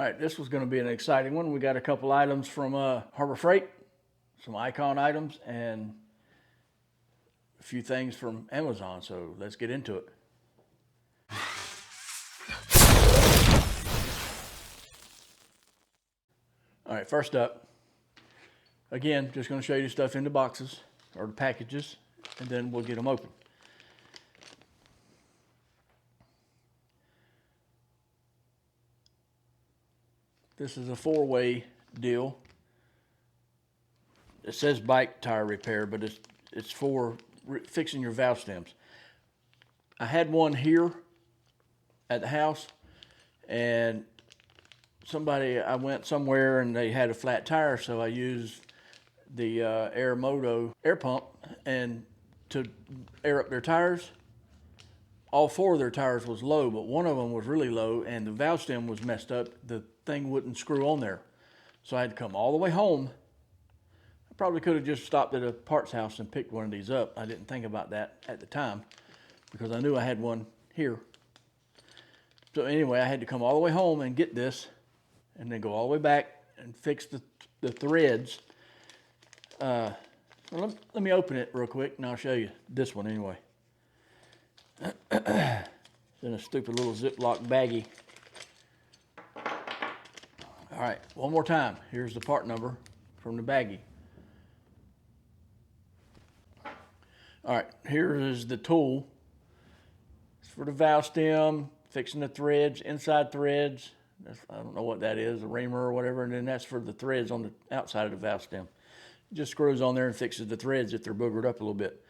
right, this was going to be an exciting one. We got a couple items from Harbor Freight, some Icon items, and a few things from Amazon. So let's get into it. All right, first up, again, just going to show you stuff in the boxes or the packages, and then we'll get them open. This is a 4-way deal. It says bike tire repair, but it's for fixing your valve stems. I had one here at the house, and I went somewhere and they had a flat tire, so I used the Air Moto air pump and to air up their tires. All 4 of their tires was low, but one of them was really low, and the valve stem was messed up. The thing wouldn't screw on there. So I had to come all the way home. I probably could have just stopped at a parts house and picked one of these up. I didn't think about that at the time because I knew I had one here. So anyway, I had to come all the way home and get this and then go all the way back and fix the threads. Let me open it real quick and I'll show you this one anyway. It's in a stupid little Ziploc baggie. All right, one more time. Here's the part number from the baggie. All right, here is the tool. It's for the valve stem, fixing the threads, inside threads. I don't know what that is, a reamer or whatever, and then that's for the threads on the outside of the valve stem. It just screws on there and fixes the threads if they're boogered up a little bit.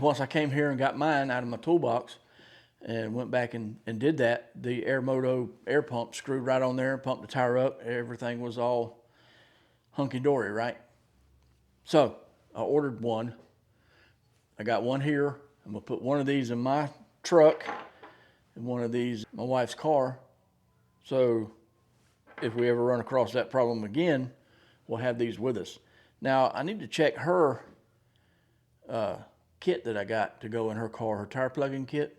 Once I came here and got mine out of my toolbox and went back and did that, the Air Moto air pump screwed right on there, pumped the tire up. Everything was all hunky-dory, right? So I ordered one. I got one here. I'm gonna put one of these in my truck and one of these in my wife's car. So if we ever run across that problem again, we'll have these with us. Now I need to check her kit that I got to go in her car, her tire plugging kit.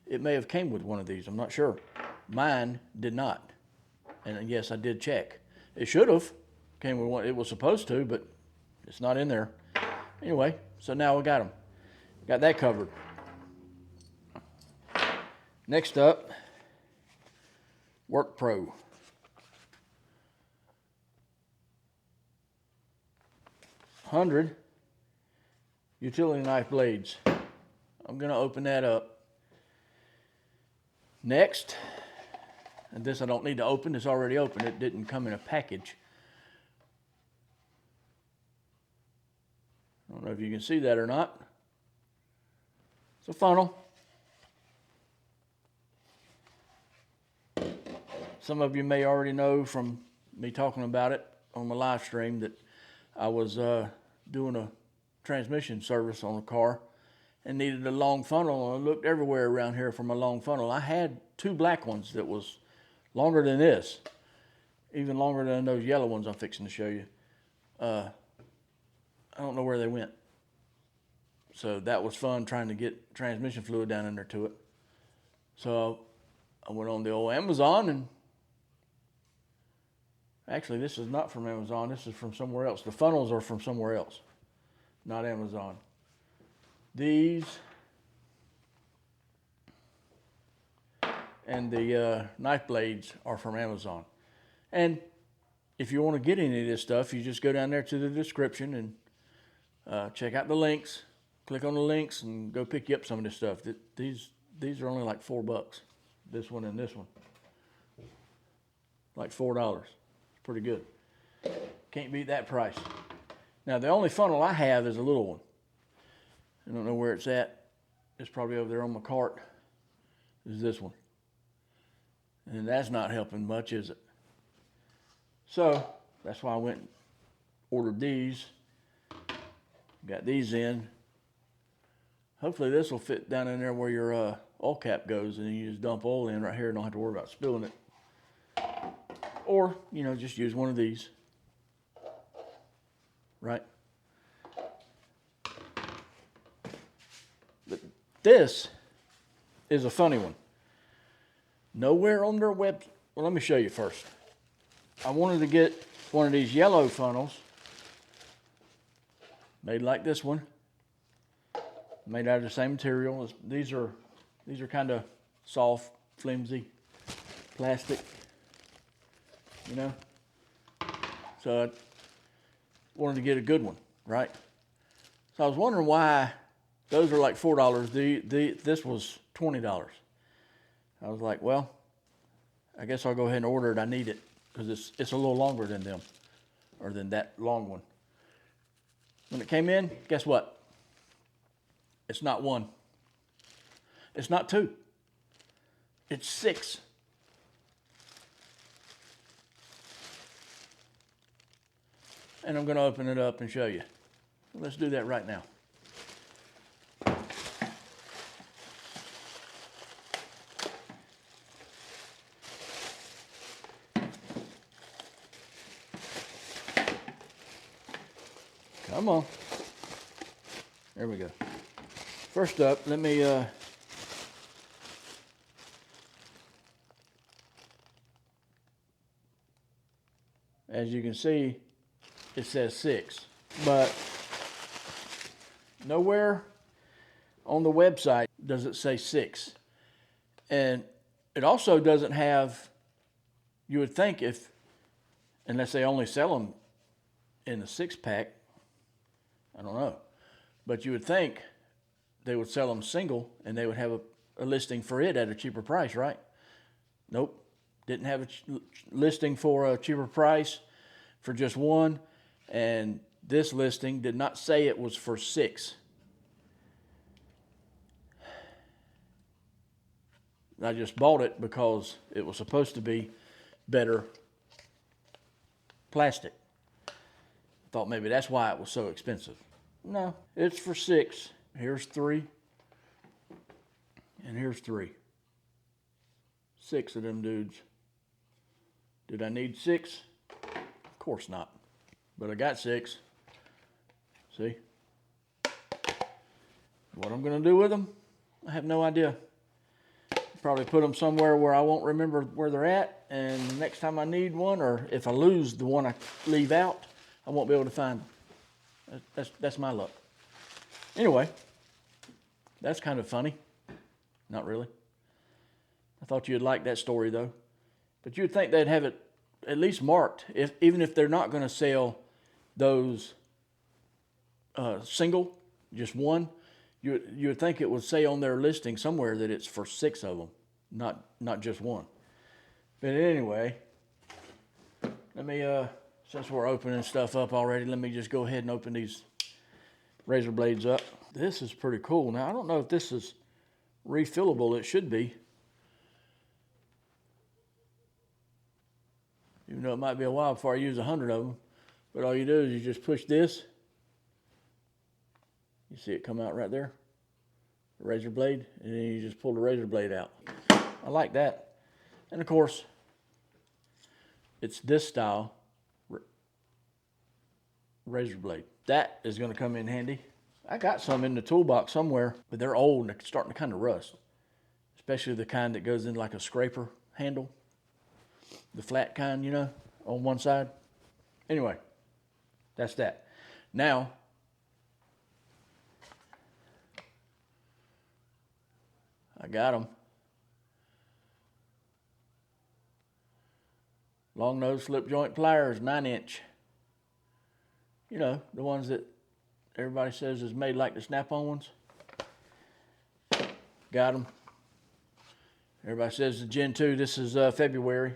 It may have came with one of these, I'm not sure. Mine did not. And yes, I did check. It should have came with one, it was supposed to, but it's not in there. Anyway, so now we got them. Got that covered. Next up, Work Pro. 100 utility knife blades. I'm gonna open that up. Next, and this I don't need to open, it's already open. It didn't come in a package. I don't know if you can see that or not. It's a funnel. Some of you may already know from me talking about it on my live stream that I was doing a transmission service on a car and needed a long funnel. I looked everywhere around here for my long funnel. I had 2 black ones that was longer than this, even longer than those yellow ones I'm fixing to show you. I don't know where they went. So that was fun trying to get transmission fluid down in there to it. So I went on the old Amazon, and actually this is not from Amazon, this is from somewhere else. The funnels are from somewhere else, not Amazon. These and the knife blades are from Amazon. And if you want to get any of this stuff, you just go down there to the description and check out the links. Click on the links and go pick you up some of this stuff. These are only like $4. This one and this one. Like $4. It's pretty good. Can't beat that price. Now the only funnel I have is a little one. I don't know where it's at. It's probably over there on my cart. Is this one. And that's not helping much, is it? So that's why I went and ordered these. Got these in. Hopefully this will fit down in there where your oil cap goes, and you just dump oil in right here and don't have to worry about spilling it. Or, you know, just use one of these. Right? But this is a funny one. Nowhere on their Well, let me show you first. I wanted to get one of these yellow funnels made like this one, made out of the same material. These are kind of soft, flimsy plastic, you know. So I wanted to get a good one, right? So I was wondering why those are like $4. This was $20. I was like, well, I guess I'll go ahead and order it. I need it because it's a little longer than them, or than that long one. When it came in, guess what? It's not one. It's not two. It's 6. And I'm going to open it up and show you. Let's do that right now. Come on. There we go. First up, let me as you can see, it says 6, but nowhere on the website does it say 6. And it also doesn't have, you would think, if, unless they only sell them in a 6-pack, I don't know, but you would think they would sell them single and they would have a listing for it at a cheaper price, right? Nope. Didn't have a listing for a cheaper price for just one, and this listing did not say it was for 6. I just bought it because it was supposed to be better plastic. Thought maybe that's why it was so expensive. No, it's for 6. Here's 3, and here's 3. 6 of them dudes. Did I need 6? Of course not. But I got 6. See? What I'm going to do with them, I have no idea. Probably put them somewhere where I won't remember where they're at, and the next time I need one, or if I lose the one I leave out, I won't be able to find them. That's my luck. Anyway, that's kind of funny. Not really. I thought you'd like that story, though. But you'd think they'd have it at least marked, even if they're not going to sell those single, just one. You would think it would say on their listing somewhere that it's for 6 of them, not just one. But anyway, let me, since we're opening stuff up already, let me just go ahead and open these razor blades up. This is pretty cool. Now, I don't know if this is refillable. It should be. Even though it might be a while before I use 100 of them. But all you do is you just push this. You see it come out right there, the razor blade, and then you just pull the razor blade out. I like that. And of course, it's this style razor blade. That is going to come in handy. I got some in the toolbox somewhere, but they're old and they're starting to kind of rust. Especially the kind that goes in like a scraper handle. The flat kind, you know, on one side. Anyway, that's that. Now, I got them. Long nose slip joint pliers, 9-inch. You know, the ones that everybody says is made like the snap-on ones. Got them. Everybody says the Gen 2, this is February.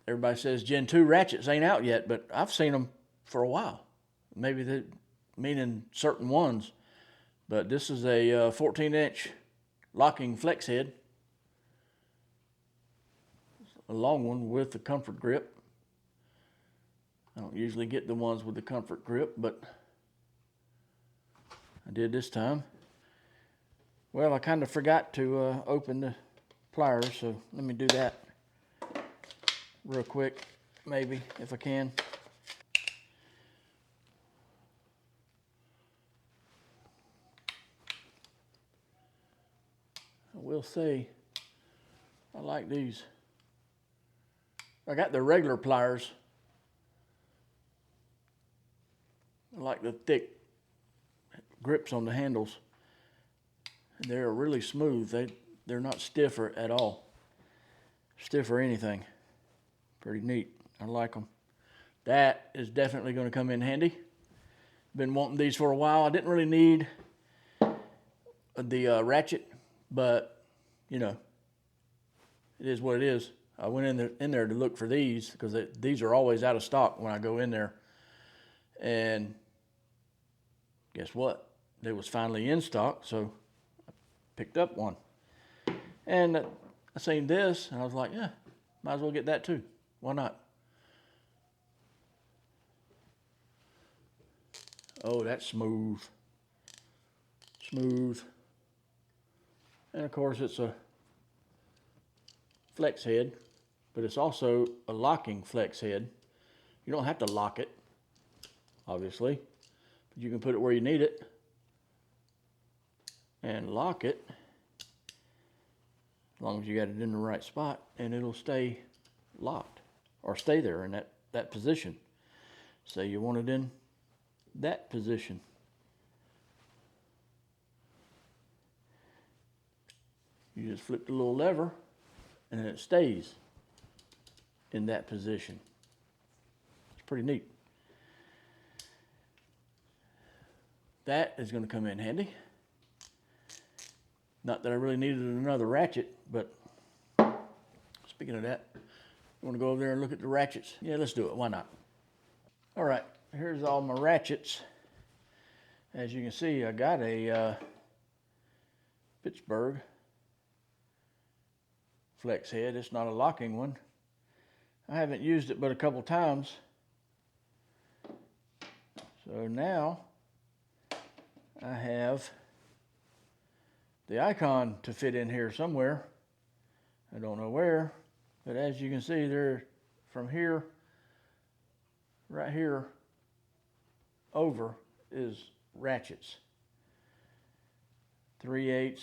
Everybody says Gen 2 Ratchets ain't out yet, but I've seen them for a while. Maybe they're meaning certain ones. But this is a 14-inch locking flex head. A long one with the comfort grip. I don't usually get the ones with the comfort grip, but I did this time. Well, I kind of forgot to open the pliers, so let me do that real quick, maybe, if I can. I will say, I like these. I got the regular pliers. I like the thick grips on the handles. They're really smooth. They're not stiff at all. Stiff or anything. Pretty neat. I like them. That is definitely going to come in handy. Been wanting these for a while. I didn't really need the Ratchet, but you know, it is what it is. I went in there to look for these because these are always out of stock when I go in there. And guess what? They was finally in stock, so I picked up one. And I seen this, and I was like, yeah, might as well get that too. Why not? Oh, that's smooth. Smooth. And of course, it's a flex head, but it's also a locking flex head. You don't have to lock it, obviously, but you can put it where you need it and lock it, as long as you got it in the right spot, and it'll stay locked or stay there in that position. Say you want it in that position. You just flip the little lever and it stays in that position. It's pretty neat. That is going to come in handy. Not that I really needed another ratchet, but speaking of that, you want to go over there and look at the ratchets? Yeah, let's do it. Why not? All right, here's all my ratchets. As you can see, I got a Pittsburgh flex head. It's not a locking one. I haven't used it but a couple times. So now I have the icon to fit in here somewhere. I don't know where, but as you can see, there from here, right here, over is ratchets. 3/8,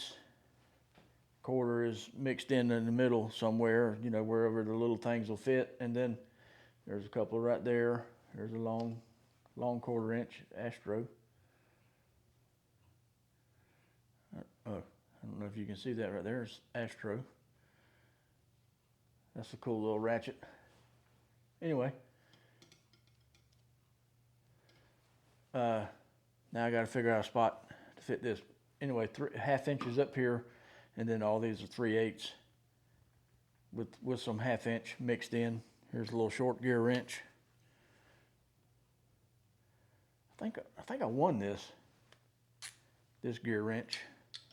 quarter is mixed in the middle somewhere, you know, wherever the little things will fit. And then there's a couple right there. There's a long 1/4 inch Astro. Oh, I don't know if you can see that right there. It's Astro. That's a cool little ratchet. Anyway, now I got to figure out a spot to fit this. Anyway, 1/2 inches up here, and then all these are 3/8 with some 1/2 inch mixed in. Here's a little short gear wrench. I think I won this gear wrench,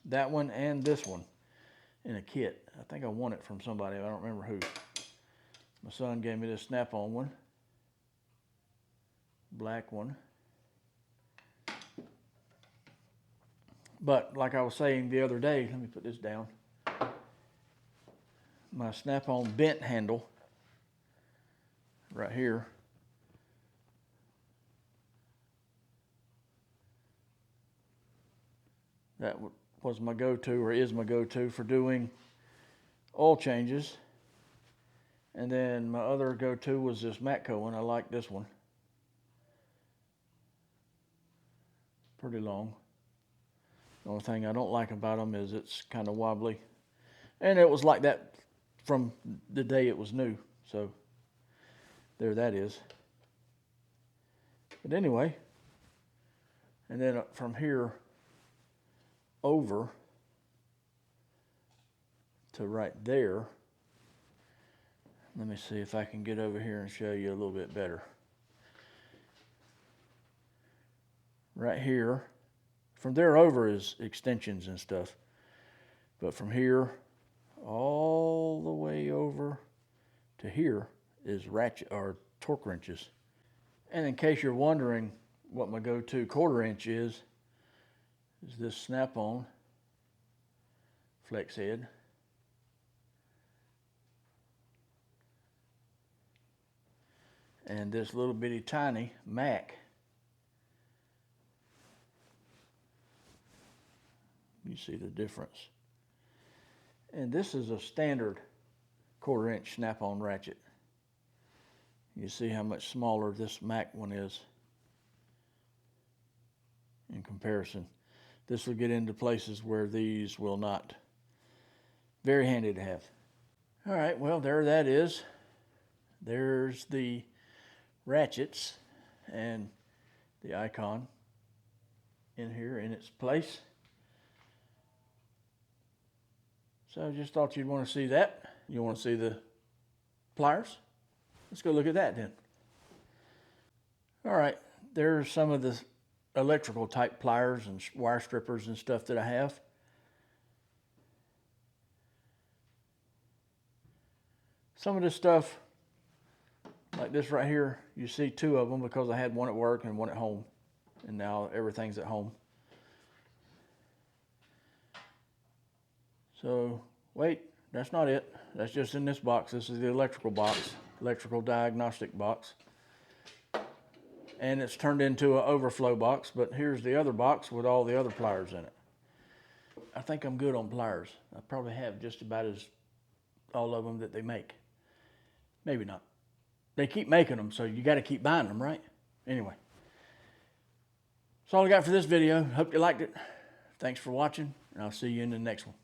that one and this one in a kit. I think I won it from somebody. I don't remember who. My son gave me this snap-on one, black one. But like I was saying the other day, let me put this down. My snap-on bent handle right here. That was my go-to, or is my go-to, for doing oil changes. And then my other go-to was this Matco one. I like this one. Pretty long. The only thing I don't like about them is it's kind of wobbly. And it was like that from the day it was new. So there that is. But anyway, and then from here over to right there. Let me see if I can get over here and show you a little bit better. Right here, from there over is extensions and stuff. But from here all the way over to here is ratchet or torque wrenches. And in case you're wondering what my go-to 1/4 inch is this snap-on flex head. And this little bitty tiny Mac. You see the difference. And this is a standard 1/4 inch snap-on ratchet. You see how much smaller this Mac one is in comparison. This will get into places where these will not. Very handy to have. All right, well, there that is. There's the ratchets and the icon in here in its place. So I just thought you'd want to see that. You want to see the pliers? Let's go look at that then. All right, there's some of the electrical type pliers and wire strippers and stuff that I have. Some of this stuff, like this right here, you see two of them because I had one at work and one at home. And now everything's at home. So, wait, that's not it. That's just in this box. This is the electrical box, electrical diagnostic box. And it's turned into an overflow box, but here's the other box with all the other pliers in it. I think I'm good on pliers. I probably have just about as all of them that they make. Maybe not. They keep making them, so you got to keep buying them, right? Anyway. That's all I got for this video. Hope you liked it. Thanks for watching, and I'll see you in the next one.